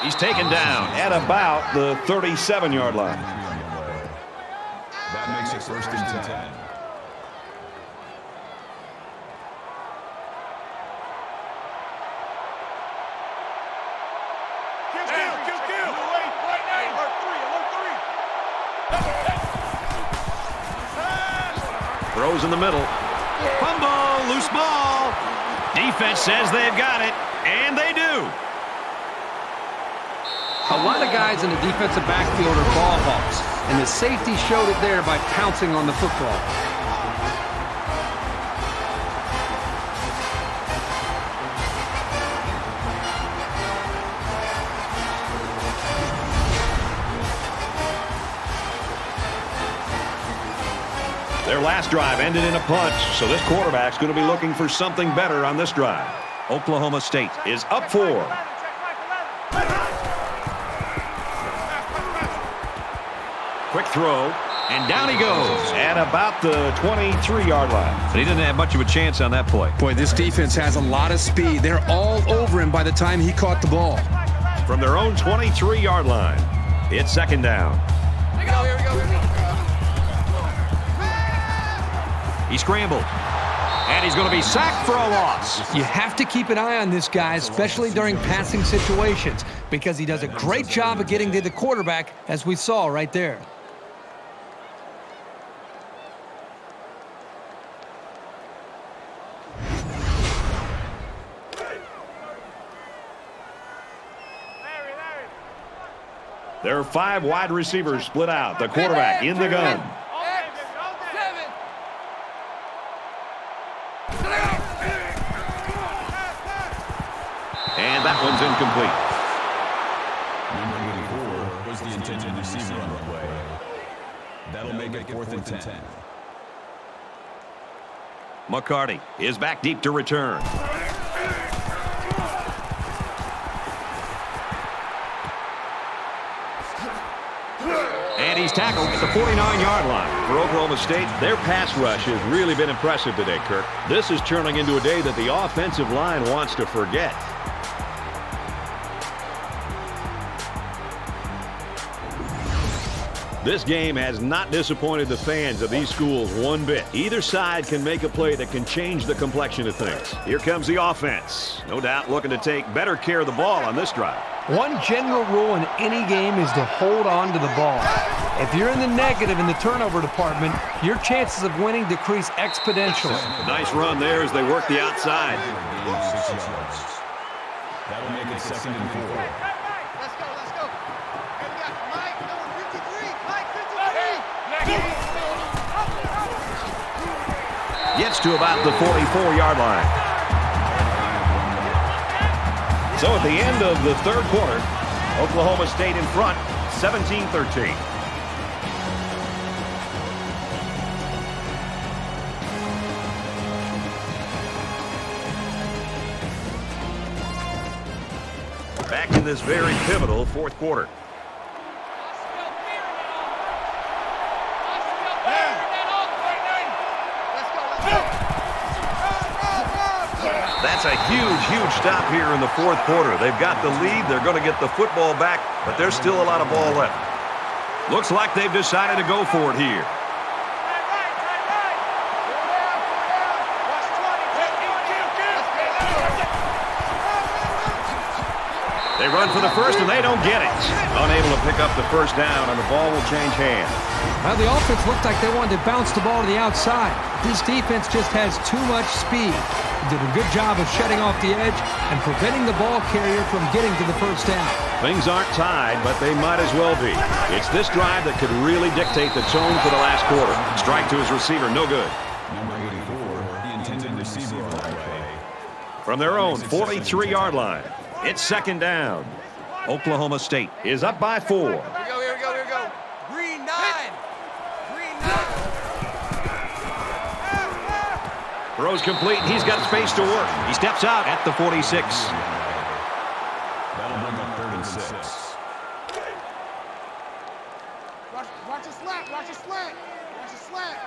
He's taken down at about the 37-yard line. That makes it 1st and 10. Throws in the middle. Fumble, loose ball. Defense says they've got it, and they do. A lot of guys in the defensive backfield are ball hawks, and the safety showed it there by pouncing on the football. Their last drive ended in a punch, so this quarterback's going to be looking for something better on this drive. Oklahoma State is up 4. Quick throw, And down he goes. at about the 23-yard line. But he didn't have much of a chance on that play. Boy, this defense has a lot of speed. They're all over him by the time he caught the ball. From their own 23-yard line, it's 2nd down. Here we go. He scrambled. And he's going to be sacked for a loss. You have to keep an eye on this guy, especially during passing situations, because he does a great job of getting to the quarterback, as we saw right there. There are 5 wide receivers split out. The quarterback in the gun. And that one's incomplete. Number 84 was the intended receiver on the play. That'll make it 4th and 10. McCarty is back deep to return. And he's tackled at the 49-yard line. For Oklahoma State, their pass rush has really been impressive today, Kirk. This is turning into a day that the offensive line wants to forget. This game has not disappointed the fans of these schools one bit. Either side can make a play that can change the complexion of things. Here comes the offense. No doubt looking to take better care of the ball on this drive. One general rule in any game is to hold on to the ball. If you're in the negative in the turnover department, your chances of winning decrease exponentially. Nice run there as they work the outside. 6 yards. That'll make it 2nd and 4. Let's go. And we got Mike, number 53. Mike, 53. Gets to about the 44-yard line. So at the end of the 3rd quarter, Oklahoma State in front, 17-13. Back in this very pivotal 4th quarter. That's a huge stop here in the 4th quarter. They've got the lead. They're going to get the football back, but there's still a lot of ball left. Looks like they've decided to go for it here. They run for the first, and they don't get it. Unable to pick up the first down, and the ball will change hands. Well, the offense looked like they wanted to bounce the ball to the outside. This defense just has too much speed. They did a good job of shutting off the edge and preventing the ball carrier from getting to the first down. Things aren't tied, but they might as well be. It's this drive that could really dictate the tone for the last quarter. Strike to his receiver, no good. Number 84, the intended receiver on the play. From their own 43-yard line, it's second down. Oklahoma State is up by 4. Here we go. Green 9. Green 9. Throws complete. He's got space to work. He steps out at the 46. That'll bring up 3rd and 6. Watch a slant. Watch a slant. Watch a slant.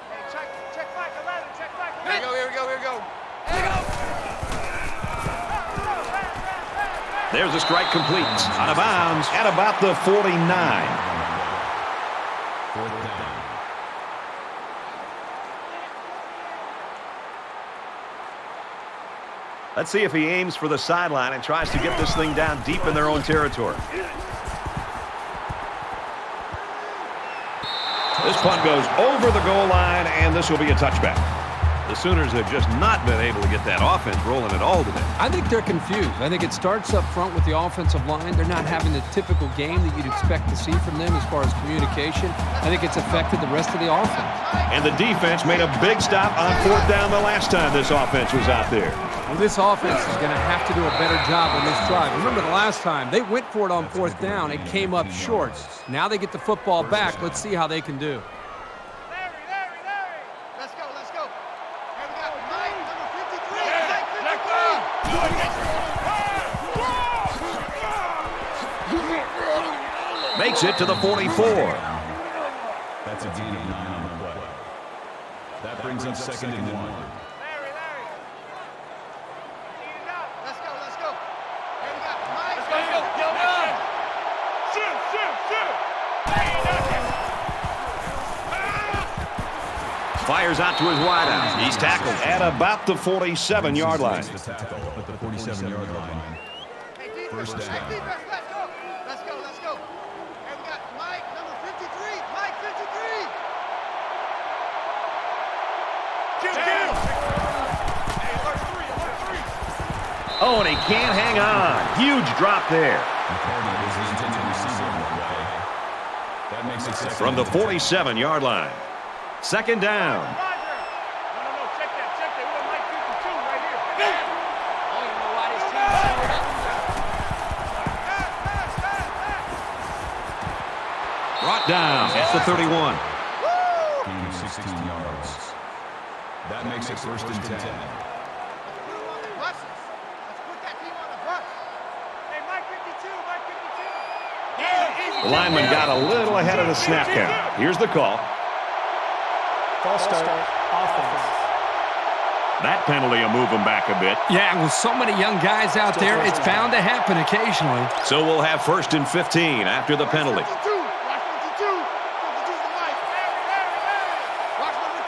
Hey, check back 11. Check back 11. Here we go. There's a strike complete. Out of bounds at about the 49. 4th down. Let's see if he aims for the sideline and tries to get this thing down deep in their own territory. This punt goes over the goal line, and this will be a touchback. The Sooners have just not been able to get that offense rolling at all today. I think they're confused. I think it starts up front with the offensive line. They're not having the typical game that you'd expect to see from them as far as communication. I think it's affected the rest of the offense. And the defense made a big stop on 4th down the last time this offense was out there. Well, this offense is going to have to do a better job on this drive. Remember the last time they went for it on 4th down. It came up short. Now they get the football back. Let's see how they can do. Let's go. Here we got Mike, number 53. Makes it to the 44. That's a gain of 9 on the play. That brings up 2nd and 1. Let's go. Here we got Mike. Fires out to his wideout. He's tackled at about the 47-yard line. The tackle at the 47-yard line. First down. Let's go. Here we got Mike, number 53. Mike, 53. Oh, and he can't hang on. Huge drop there. That makes it second. From the 47-yard line. Second down. No, check that. We got Mike 52 right here. I don't know why this team showed up. Brought down at the 31. Gain of 16 yards. That makes it 1st and 10. Let's put that team on the bus. Hey, Mike 52. The lineman got a little ahead of the snap count. Here's the call. False start. Offense. That penalty will move him back a bit. Yeah, with so many young guys out there, it's bound to happen occasionally. So we'll have 1st and 15 after the penalty. Watch 52. 52's the Mike. Watch number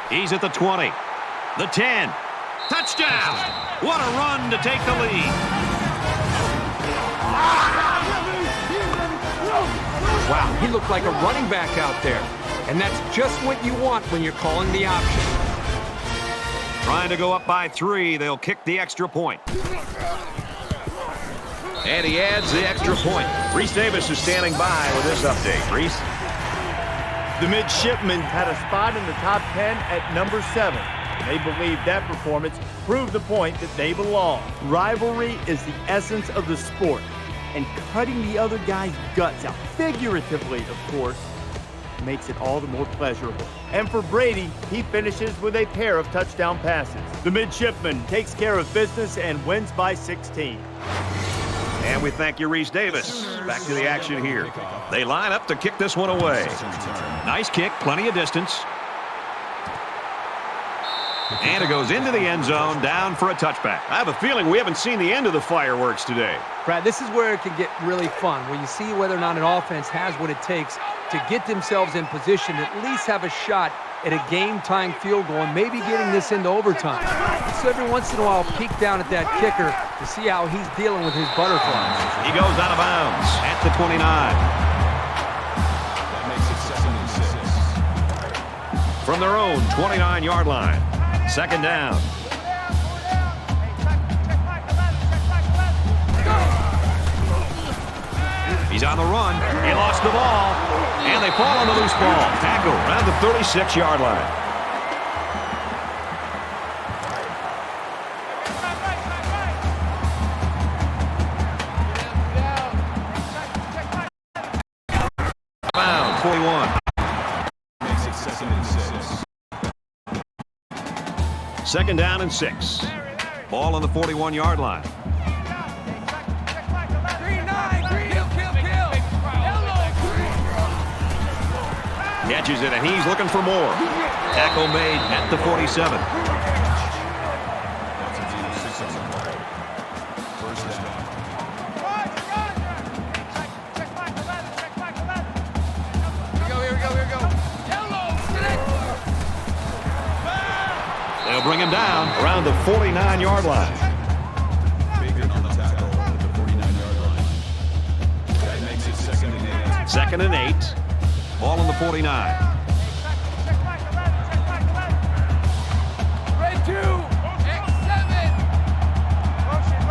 12. He's at the 20. The 10. Touchdown! What a run to take the lead. Wow, he looked like a running back out there. And that's just what you want when you're calling the option. Trying to go up by 3. They'll kick the extra point. And he adds the extra point. Reese Davis is standing by with this update. Reese? The midshipmen had a spot in the top 10 at number 7. They believe that performance proved the point that they belong. Rivalry is the essence of the sport, and cutting the other guy's guts out, figuratively, of course, makes it all the more pleasurable. And for Brady, he finishes with a pair of touchdown passes. The midshipman takes care of business and wins by 16. And we thank you, Reese Davis. Back to the action here. They line up to kick this one away. Nice kick, plenty of distance. And it goes into the end zone, down for a touchback. I have a feeling we haven't seen the end of the fireworks today. Brad, this is where it can get really fun, where you see whether or not an offense has what it takes to get themselves in position to at least have a shot at a game-tying field goal and maybe getting this into overtime. So every once in a while, peek down at that kicker to see how he's dealing with his butterflies. He goes out of bounds at the 29. That makes it 2nd and 6. From their own 29-yard line. 2nd down. He's on the run. He lost the ball. And they fall on the loose ball. Tackle around the 36-yard line. Bound 41. Makes it 2nd and 6. 2nd down and 6. Ball on the 41-yard line. Catches it, and he's looking for more. Tackle made at the 47. That's a deal of 6 on the play. 1st down. Here we go. They'll bring him down around the 49-yard line. Baker on the tackle at the 49-yard line. That makes it 2nd and 8. 2nd and 8. Ball on the 49. Red 2, X7. Motion.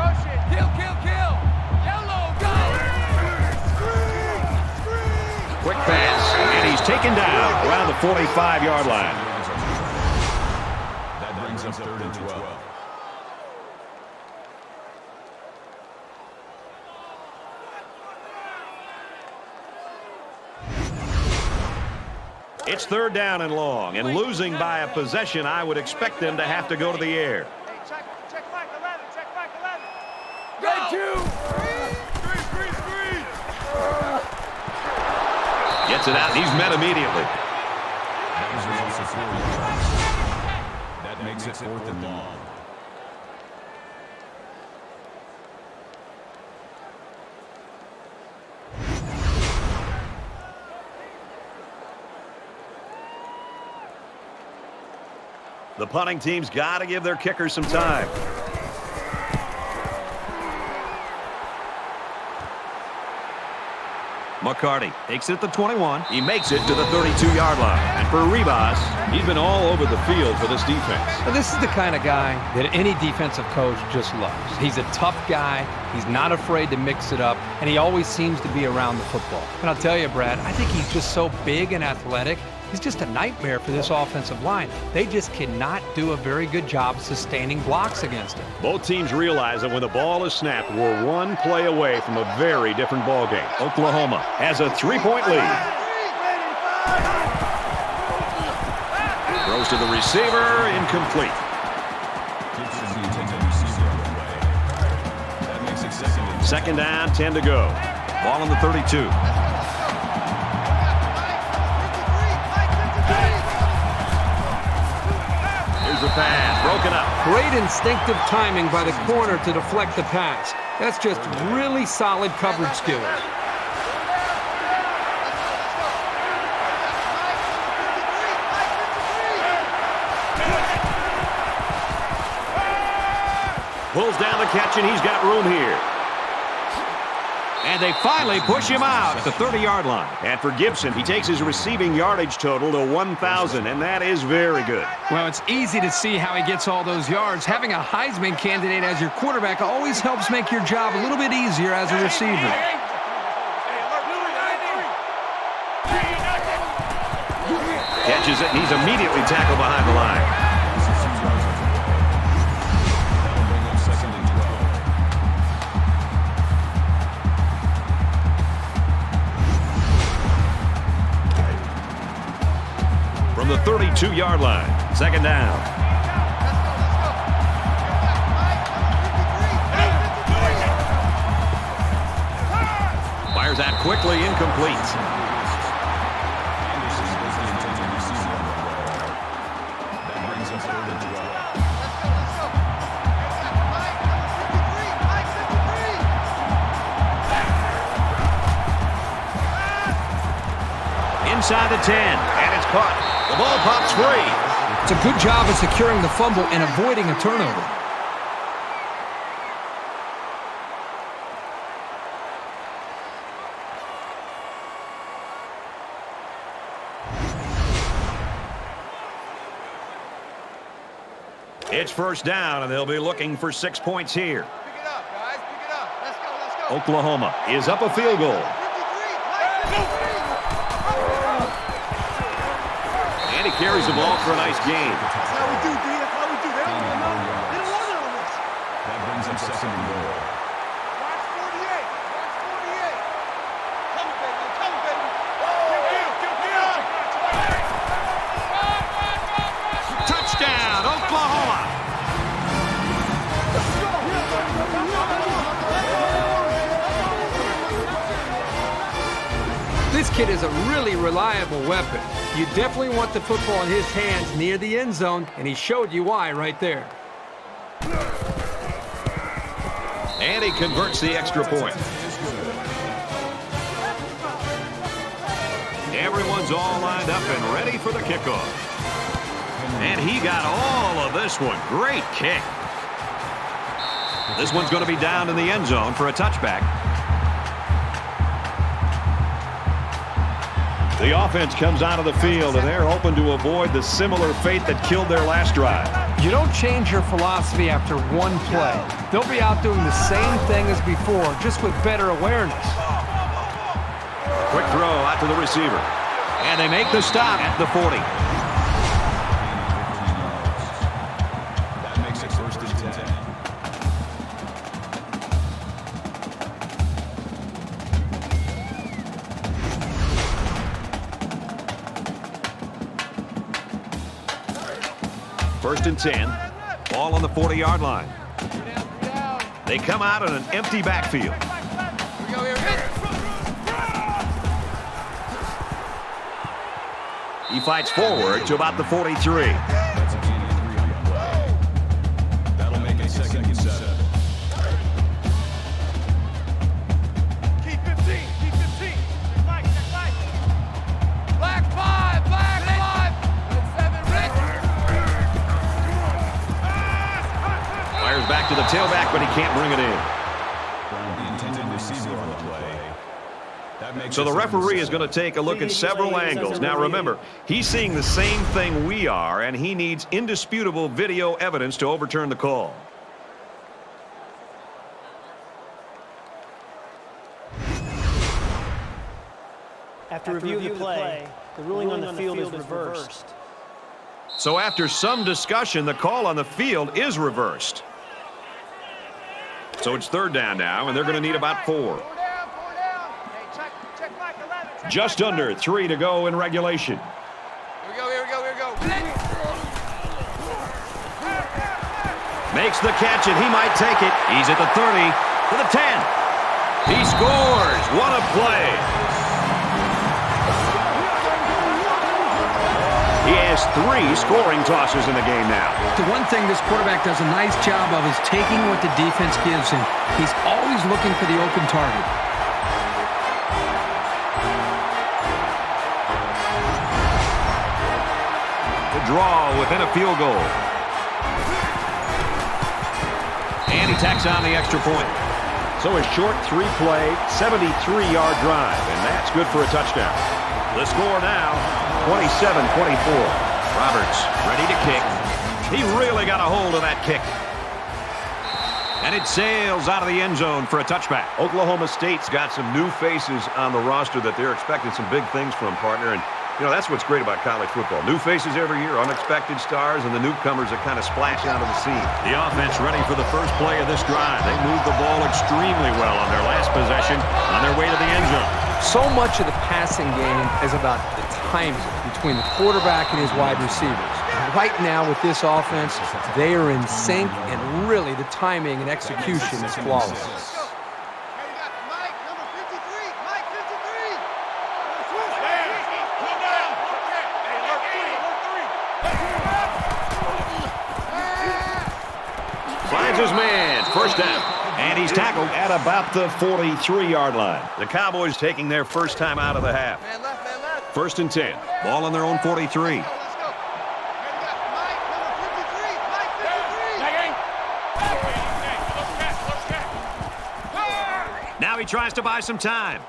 Kill. Yellow, go. Screen. Quick pass, and he's taken down around the 45-yard line. That brings up 3rd and 12. It's 3rd down and long, and losing by a possession, I would expect them to have to go to the air. Check back 11. Red 2. Screen. Gets it out, and he's met immediately. That was a loss of 4 yards. That makes it 4th and long. The punting team's got to give their kickers some time. McCarty takes it at the 21. He makes it to the 32-yard line. And for Rivas, he's been all over the field for this defense. Well, this is the kind of guy that any defensive coach just loves. He's a tough guy. He's not afraid to mix it up, and he always seems to be around the football. And I'll tell you, Brad, I think he's just so big and athletic. He's just a nightmare for this offensive line. They just cannot do a very good job sustaining blocks against him. Both teams realize that when the ball is snapped, we're one play away from a very different ball game. Oklahoma has a 3-point lead. Throws to the receiver, incomplete. Gibson, the intended receiver on the way. That makes it 2nd and 2nd down, 10 to go. Ball on the 32. The pass broken up. Great instinctive timing by the corner to deflect the pass. That's just really solid coverage skills. Pulls down the catch, and he's got room here. And they finally push him out at the 30-yard line. And for Gibson, he takes his receiving yardage total to 1,000, and that is very good. Well, it's easy to see how he gets all those yards. Having a Heisman candidate as your quarterback always helps make your job a little bit easier as a receiver. Catches it, and he's immediately tackled behind the line. From the 32-yard line, 2nd down. Fires out quickly, incomplete. That brings us 3rd and 12. inside the 10. And it's caught. The ball pops free. It's a good job of securing the fumble and avoiding a turnover. It's first down, and they'll be looking for 6 points here. Pick it up, guys. Pick it up. Let's go, let's go. Oklahoma is up a field goal. 53, And he carries the ball for a nice gain. That's how we do, D. That's how we do. They don't want to know. They don't want to know this. That brings up second and goal. Watch 48. Watch 48. Come, baby. Come, baby. Touchdown, Oklahoma. This kid is a really reliable weapon. You definitely want the football in his hands near the end zone, and he showed you why right there. And he converts the extra point. Everyone's all lined up and ready for the kickoff. And he got all of this one. Great kick. This one's going to be down in the end zone for a touchback. The offense comes out of the field, and they're hoping to avoid the similar fate that killed their last drive. You don't change your philosophy after one play. They'll be out doing the same thing as before, just with better awareness. Quick throw out to the receiver. And they make the stop at the 40. That makes it first and 10. First and 10. Ball on the 40-yard line. They come out in an empty backfield. He fights forward to about the 43. That's a gain of 3 on the play. That'll make it second and 7. Keep 15. Keep 15. Check Mike. Check Mike. Black 5. Black 5. Red 7. Red. Fires back to the tailback, but he can't bring it in. The intended receiver on the play. That makes So it the second and referee is 7. going to take a look at several angles. Now remember, he's seeing the same thing we are, and he needs indisputable video evidence to overturn the call. After review of the play, the ruling on the field is reversed. So after some discussion, the call on the field is reversed. So it's third down now, and they're going to need about 4. 4 down. 4 down. Hey, check Mike 11. Check Just Mike under 3 to go in regulation. Here we go. Here we go. Here we go. Makes the catch, and he might take it. He's at the 30, to the 10. He scores. What a play. He has 3 scoring tosses in the game now. The one thing this quarterback does a nice job of is taking what the defense gives him. He's always looking for the open target. The draw within a field goal. And he tacks on the extra point. So a short 3-play, 73-yard drive, and that's good for a touchdown. The score now, 27-24. Roberts ready to kick. He really got a hold of that kick. And it sails out of the end zone for a touchback. Oklahoma State's got some new faces on the roster that they're expecting some big things from, partner. And, you know, that's what's great about college football. New faces every year, unexpected stars, and the newcomers that kind of splash onto the scene. The offense ready for the first play of this drive. They moved the ball extremely well on their last possession on their way to the end zone. So much of the passing game is about the timing between the quarterback and his wide receivers. Right now with this offense, they are in sync, and really the timing and execution is flawless. Hey, you got Mike, number 53. Mike 53. Slow down. Hey, alert 3. Finds his man. First down. And he's tackled at about the 43-yard line. The Cowboys taking their first time out of the half. Man left, man left. First and 10. Ball on their own 43. Let's go. Here we got Mike, number 53. Mike 53. Now he tries to buy some time.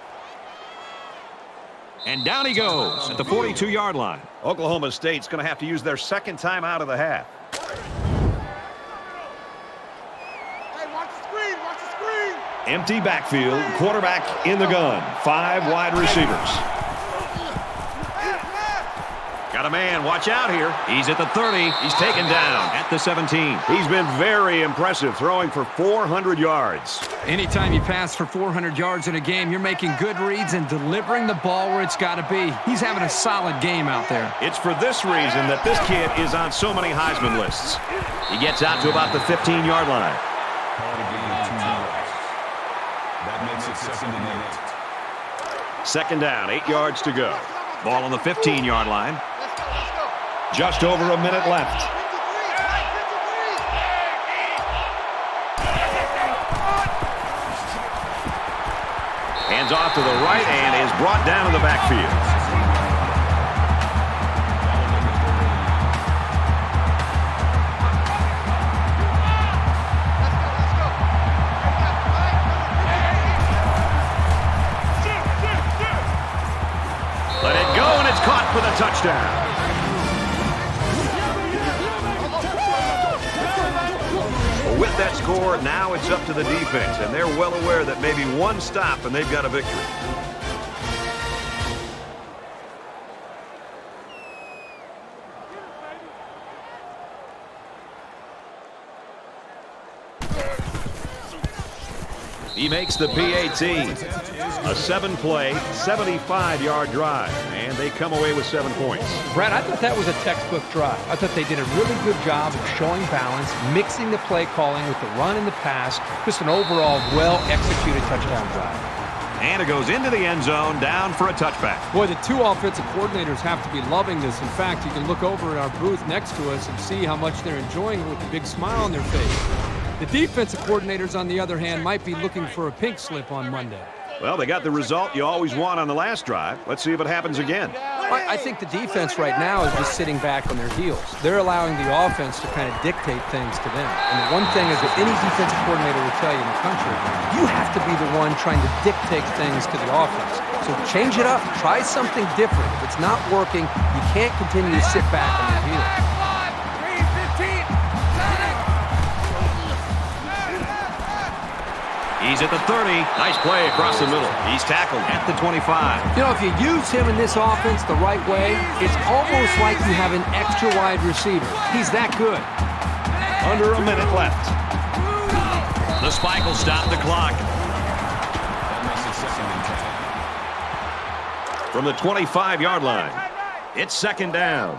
And down he goes at the 42-yard line. Oklahoma State's going to have to use their second time out of the half. Hey, watch the screen. Watch the screen. Empty backfield, quarterback in the gun. 5 wide receivers. Got a man. Watch out here. He's at the 30. He's taken down at the 17. He's been very impressive, throwing for 400 yards. Anytime you pass for 400 yards in a game, you're making good reads and delivering the ball where it's got to be. He's having a solid game out there. It's for this reason that this kid is on so many Heisman lists. He gets out to about the 15-yard line. Call it a gain of 2 yards. That makes it 2nd and 8. Second down, 8 yards to go. Ball on the 15-yard line. Let's go. Let's go. Just over a minute left. 53. Mike 53. Hands off to the right and is brought down in the backfield. Let's go. Here we got Mike, number 53. Let it go, and it's caught for the touchdown. With that score, now it's up to the defense, and they're well aware that maybe one stop and they've got a victory. He makes the PAT. A 7-play, 75-yard drive, and they come away with 7 points. Brad, I thought that was a textbook drive. I thought they did a really good job of showing balance, mixing the play calling with the run and the pass. Just an overall well-executed touchdown drive. And it goes into the end zone, down for a touchback. Boy, the 2 offensive coordinators have to be loving this. In fact, you can look over in our booth next to us and see how much they're enjoying it with a big smile on their face. The defensive coordinators, on the other hand, might be looking for a pink slip on Monday. Well, they got the result you always want on the last drive. Let's see if it happens again. I think the defense right now is just sitting back on their heels. They're allowing the offense to kind of dictate things to them. And the one thing is that any defensive coordinator will tell you in the country, you have to be the one trying to dictate things to the offense. So change it up. Try something different. If it's not working, you can't continue to sit back on your heels. He's at the 30. Nice play across the middle. He's tackled at the 25. You know, if you use him in this offense the right way, it's almost like you have an extra wide receiver. He's that good. Under a minute left. The spike will stop the clock. That makes it 2nd and 10. From the 25-yard line, it's second down.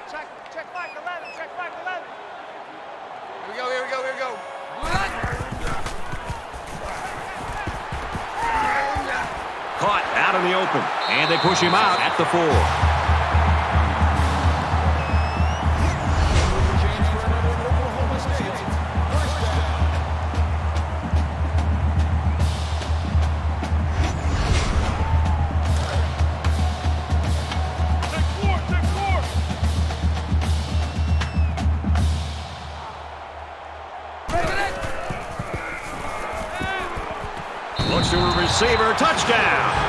Check Mike 11. Check Mike 11. Here we go. Caught out in the open. And they push him out at the 4. Looks to a receiver. Touchdown.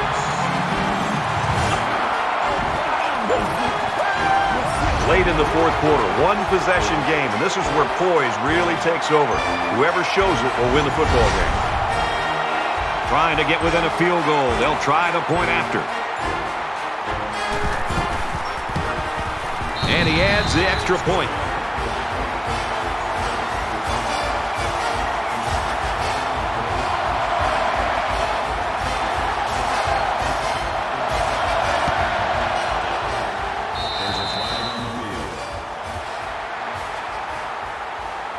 Late in the fourth quarter, 1-possession game, and this is where poise really takes over. Whoever shows it will win the football game. Trying to get within a field goal. They'll try the point after. And he adds the extra point.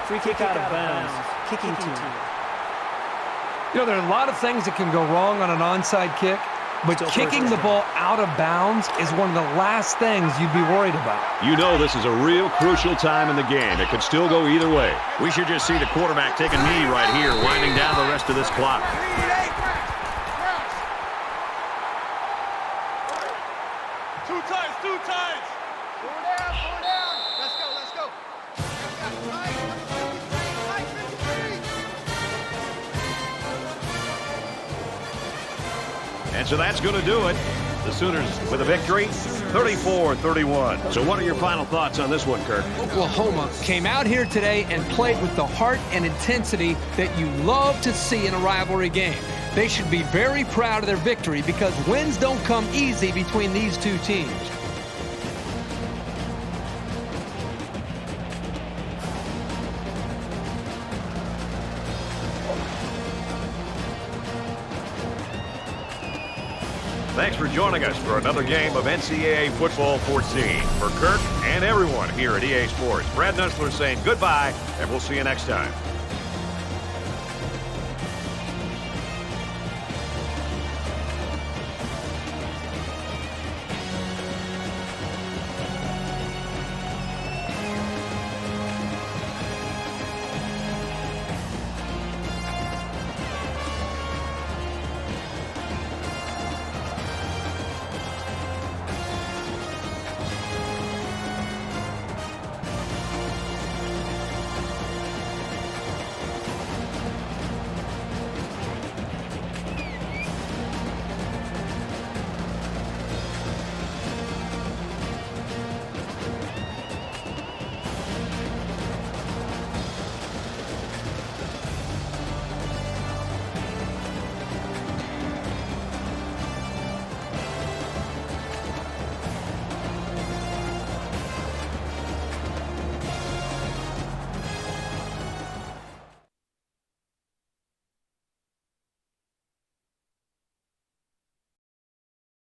Free kick out of bounds. Kicking team. You know, there are a lot of things that can go wrong on an onside kick, but kicking the ball out of bounds is one of the last things you'd be worried about. You know this is a real crucial time in the game. It could still go either way. We should just see the quarterback take a knee right here, winding down the rest of this clock. times. Four down. Let's go. Mike, Mike 53. And so that's going to do it. The Sooners with a victory, 34-31. So what are your final thoughts on this one, Kirk? Oklahoma came out here today and played with the heart and intensity that you love to see in a rivalry game. They should be very proud of their victory because wins don't come easy between these two teams. Thanks for joining us for another game of NCAA Football 14. For Kirk and everyone here at EA Sports, Brad Nessler saying goodbye, and we'll see you next time.